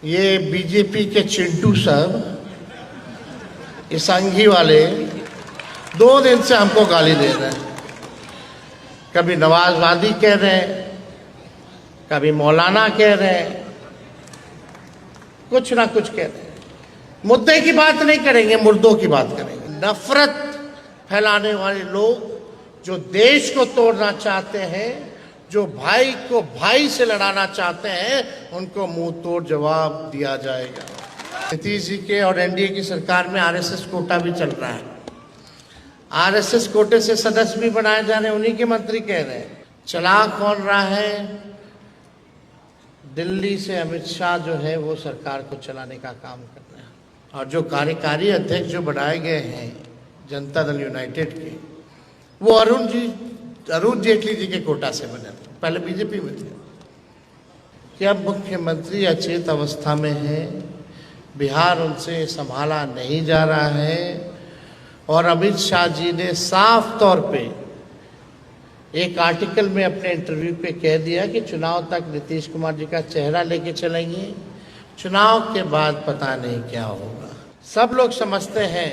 ये बीजेपी के चिंटू सब, ये संघी वाले 2 दिन से हमको गाली दे रहे हैं। कभी नवाजवादी कह रहे हैं, कभी मौलाना कह रहे हैं, कुछ ना कुछ कह रहे हैं। मुद्दे की बात नहीं करेंगे, मुर्दों की बात करेंगे। नफरत फैलाने वाले लोग जो देश को तोड़ना चाहते हैं, जो भाई को भाई से लड़ाना चाहते हैं, उनको मुंह तोड़ जवाब दिया जाएगा। नीतीश जी के और एनडीए की सरकार में आरएसएस कोटा भी चल रहा है। आरएसएस कोटे से सदस्य भी बनाए जा रहे हैं, उन्हीं के मंत्री कह रहे हैं। चला कौन रहा है? दिल्ली से अमित शाह जो है वो सरकार को चलाने का काम कर रहे हैं। और जो कार्यकारी अध्यक्ष जो बनाए गए हैं जनता दल यूनाइटेड के, वो अरुण जेटली जी के कोटा से बने, पहले बीजेपी में थे। कि अब मुख्यमंत्री अचेत अवस्था में है, बिहार उनसे संभाला नहीं जा रहा है। और अमित शाह जी ने साफ तौर पे एक आर्टिकल में अपने इंटरव्यू पे कह दिया कि चुनाव तक नीतीश कुमार जी का चेहरा लेके चलेंगे, चुनाव के बाद पता नहीं क्या होगा। सब लोग समझते हैं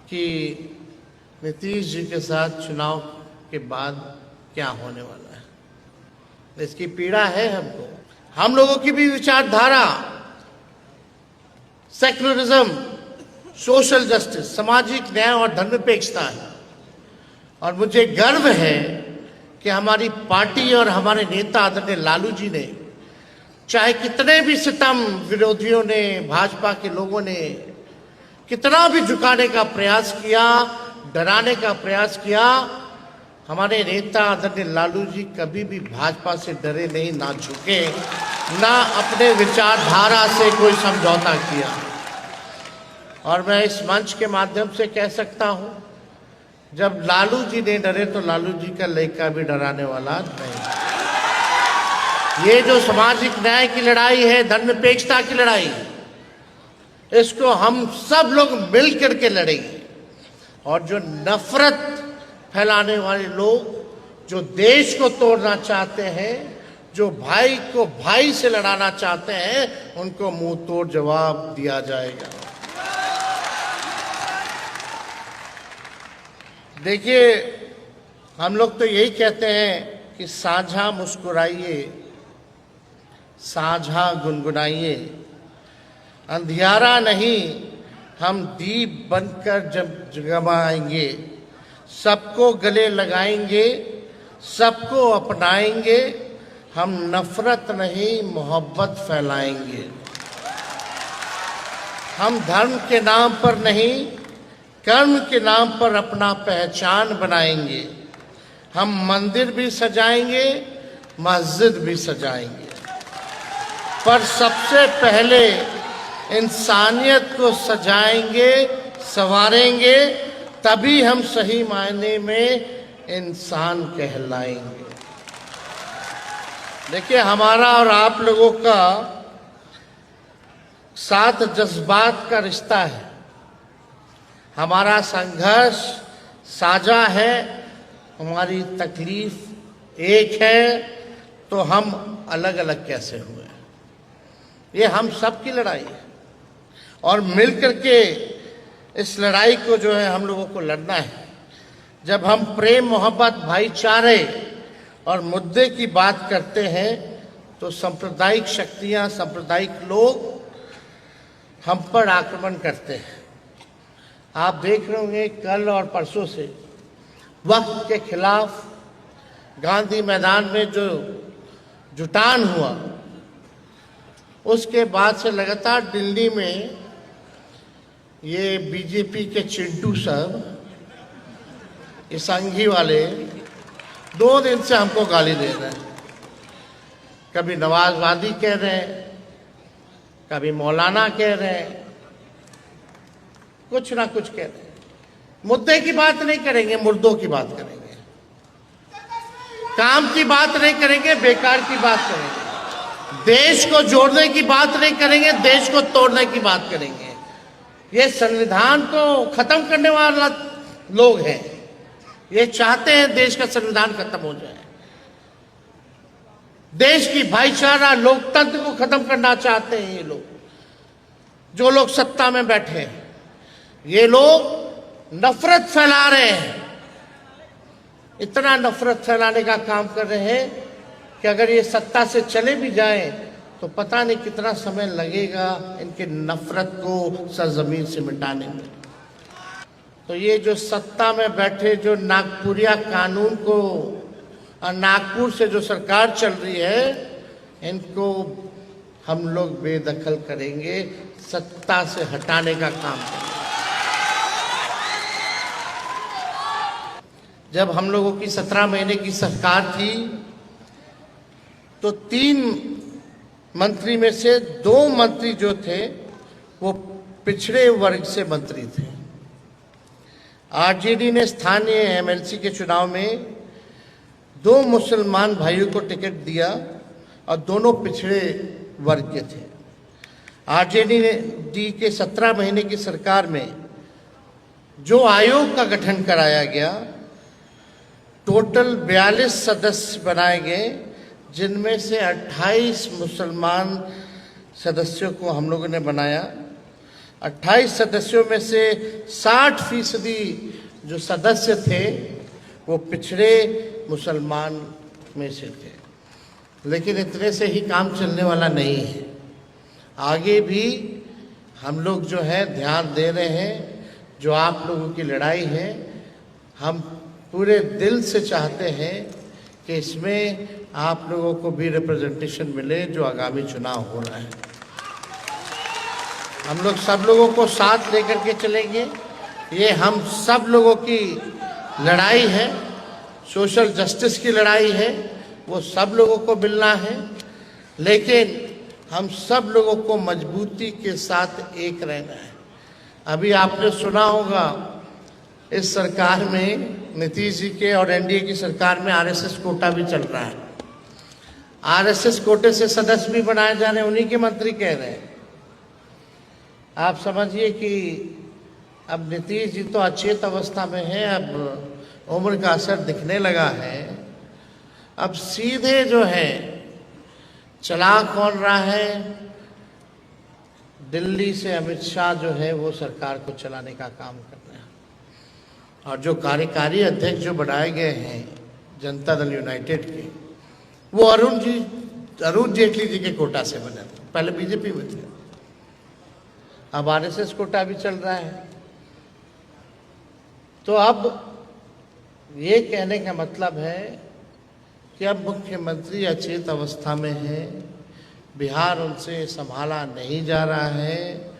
कि नीतीश जी के साथ चुनाव के बाद क्या होने वाला है। इसकी पीड़ा है हमको। हम लोगों की भी विचारधारा सेक्युलरिज्म, सोशल जस्टिस, सामाजिक न्याय और धर्मनिरपेक्षता है। और मुझे गर्व है कि हमारी पार्टी और हमारे नेता आदरणीय लालू जी ने, चाहे कितने भी सितम विरोधियों ने, भाजपा के लोगों ने कितना भी झुकाने का प्रयास किया, डराने का प्रयास किया, हमारे नेता आदरणीय लालू जी कभी भी भाजपा से डरे नहीं, ना झुके, ना अपने विचारधारा से कोई समझौता किया। और मैं इस मंच के माध्यम से कह सकता हूं, जब लालू जी नहीं डरे तो लालू जी का लड़का भी डराने वाला नहीं। ये जो सामाजिक न्याय की लड़ाई है, धर्मनिरपेक्षता की लड़ाई, इसको हम सब लोग मिल करके लड़ेंगे। और जो नफरत फैलाने वाले लोग जो देश को तोड़ना चाहते हैं, जो भाई को भाई से लड़ाना चाहते हैं, उनको मुंह तोड़ जवाब दिया जाएगा। देखिए, हम लोग तो यही कहते हैं कि साझा मुस्कुराइए, साझा गुनगुनाइए, अंधियारा नहीं हम दीप बनकर जब जगमगाएंगे, सबको गले लगाएंगे, सबको अपनाएंगे, हम नफरत नहीं मोहब्बत फैलाएंगे। हम धर्म के नाम पर नहीं, कर्म के नाम पर अपना पहचान बनाएंगे। हम मंदिर भी सजाएंगे, मस्जिद भी सजाएंगे, पर सबसे पहले इंसानियत को सजाएंगे, संवारेंगे, तभी हम सही मायने में इंसान कहलाएंगे। देखिए, हमारा और आप लोगों का साथ जज्बात का रिश्ता है। हमारा संघर्ष साझा है, हमारी तकलीफ एक है, तो हम अलग अलग कैसे हुए? ये हम सब की लड़ाई है और मिलकर के इस लड़ाई को जो है हम लोगों को लड़ना है। जब हम प्रेम, मोहब्बत, भाईचारे और मुद्दे की बात करते हैं तो सांप्रदायिक शक्तियां, सांप्रदायिक लोग हम पर आक्रमण करते हैं। आप देख रहे होंगे कल और परसों से वक्त के खिलाफ गांधी मैदान में जो जुटान हुआ, उसके बाद से लगातार दिल्ली में ये बीजेपी के चिंटू सब, ये संघी वाले 2 दिन से हमको गाली दे रहे हैं। कभी नवाजवादी कह रहे हैं, कभी मौलाना कह रहे हैं, कुछ ना कुछ कह रहे हैं। मुद्दे की बात नहीं करेंगे, मुर्दों की बात करेंगे। काम की बात नहीं करेंगे, बेकार की बात करेंगे। देश को जोड़ने की बात नहीं करेंगे, देश को तोड़ने की बात करेंगे। ये संविधान को खत्म करने वाला लोग हैं। ये चाहते हैं देश का संविधान खत्म हो जाए। देश की भाईचारा लोकतंत्र को खत्म करना चाहते हैं ये लोग, जो लोग सत्ता में बैठे हैं। ये लोग नफरत फैला रहे हैं, इतना नफरत फैलाने का काम कर रहे हैं कि अगर ये सत्ता से चले भी जाएं तो पता नहीं कितना समय लगेगा इनके नफरत को सरजमीन से मिटाने में। तो ये जो सत्ता में बैठे जो नागपुरिया कानून को और नागपुर से जो सरकार चल रही है, इनको हम लोग बेदखल करेंगे, सत्ता से हटाने का काम करेंगे। जब हम लोगों की 17 महीने की सरकार थी तो 3 मंत्री में से 2 मंत्री जो थे वो पिछड़े वर्ग से मंत्री थे। आरजेडी ने स्थानीय एमएलसी के चुनाव में 2 मुसलमान भाइयों को टिकट दिया और दोनों पिछड़े वर्ग के थे। आरजेडी के 17 महीने की सरकार में जो आयोग का गठन कराया गया, टोटल 42 सदस्य बनाए गए, जिनमें से 28 मुसलमान सदस्यों को हम लोगों ने बनाया। 28 सदस्यों में से 60% जो सदस्य थे वो पिछड़े मुसलमान में से थे। लेकिन इतने से ही काम चलने वाला नहीं है, आगे भी हम लोग जो है ध्यान दे रहे हैं। जो आप लोगों की लड़ाई है, हम पूरे दिल से चाहते हैं कि इसमें आप लोगों को भी रिप्रेजेंटेशन मिले जो आगामी चुनाव हो रहा है। हम लोग सब लोगों को साथ लेकर के चलेंगे। ये हम सब लोगों की लड़ाई है, सोशल जस्टिस की लड़ाई है, वो सब लोगों को मिलना है। लेकिन हम सब लोगों को मजबूती के साथ एक रहना है। अभी आपने सुना होगा इस सरकार में, नीतीश जी के और एनडीए की सरकार में आरएसएस कोटा भी चल रहा है। आरएसएस कोटे से सदस्य भी बनाए जा रहे हैं, उन्हीं के मंत्री कह रहे हैं। आप समझिए कि अब नीतीश जी तो अचेत अवस्था में है, अब उम्र का असर दिखने लगा है। अब सीधे जो है चला कौन रहा है, दिल्ली से अमित शाह जो है वो सरकार को चलाने का काम कर रहे हैं। और जो कार्यकारी अध्यक्ष जो बनाए गए हैं जनता दल यूनाइटेड के, वो अरुण जेटली जी के कोटा से बने थे, पहले बीजेपी में थे, अब आरएसएस कोटा भी चल रहा है। तो अब ये कहने का मतलब है कि अब मुख्यमंत्री अचेत अवस्था में है, बिहार उनसे संभाला नहीं जा रहा है।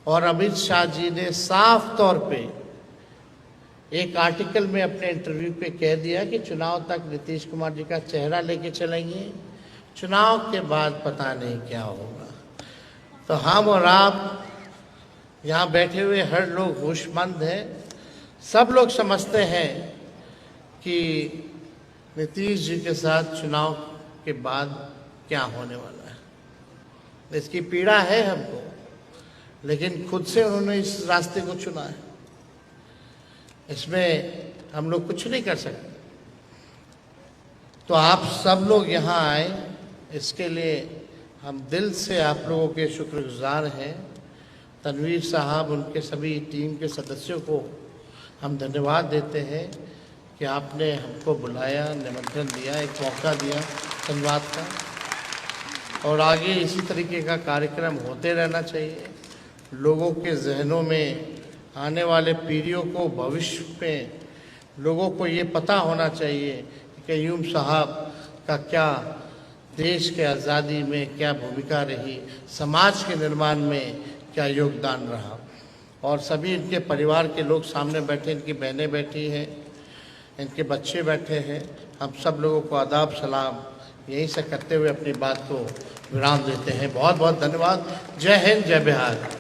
और अमित शाह जी ने साफ तौर पे एक आर्टिकल में अपने इंटरव्यू पे कह दिया कि चुनाव तक नीतीश कुमार जी का चेहरा लेके चलेंगे, चुनाव के बाद पता नहीं क्या होगा। तो हम और आप यहाँ बैठे हुए हर लोग होशमंद हैं, सब लोग समझते हैं कि नीतीश जी के साथ चुनाव के बाद क्या होने वाला है। इसकी पीड़ा है हमको, लेकिन खुद से उन्होंने इस रास्ते को चुना है, इसमें हम लोग कुछ नहीं कर सकते। तो आप सब लोग यहाँ आए, इसके लिए हम दिल से आप लोगों के शुक्रगुजार हैं। तनवीर साहब, उनके सभी टीम के सदस्यों को हम धन्यवाद देते हैं कि आपने हमको बुलाया, निमंत्रण दिया, एक मौका दिया धन्यवाद का। और आगे इसी तरीके का कार्यक्रम होते रहना चाहिए। लोगों के जहनों में, आने वाले पीढ़ियों को, भविष्य में लोगों को ये पता होना चाहिए कि क़य्यूम साहब का क्या देश के आज़ादी में क्या भूमिका रही, समाज के निर्माण में क्या योगदान रहा। और सभी इनके परिवार के लोग सामने बैठे, इनकी बहनें बैठी हैं, इनके बच्चे बैठे हैं। हम सब लोगों को आदाब सलाम यहीं से करते हुए अपनी बात को विराम देते हैं। बहुत बहुत धन्यवाद। जय हिंद, जय बिहार।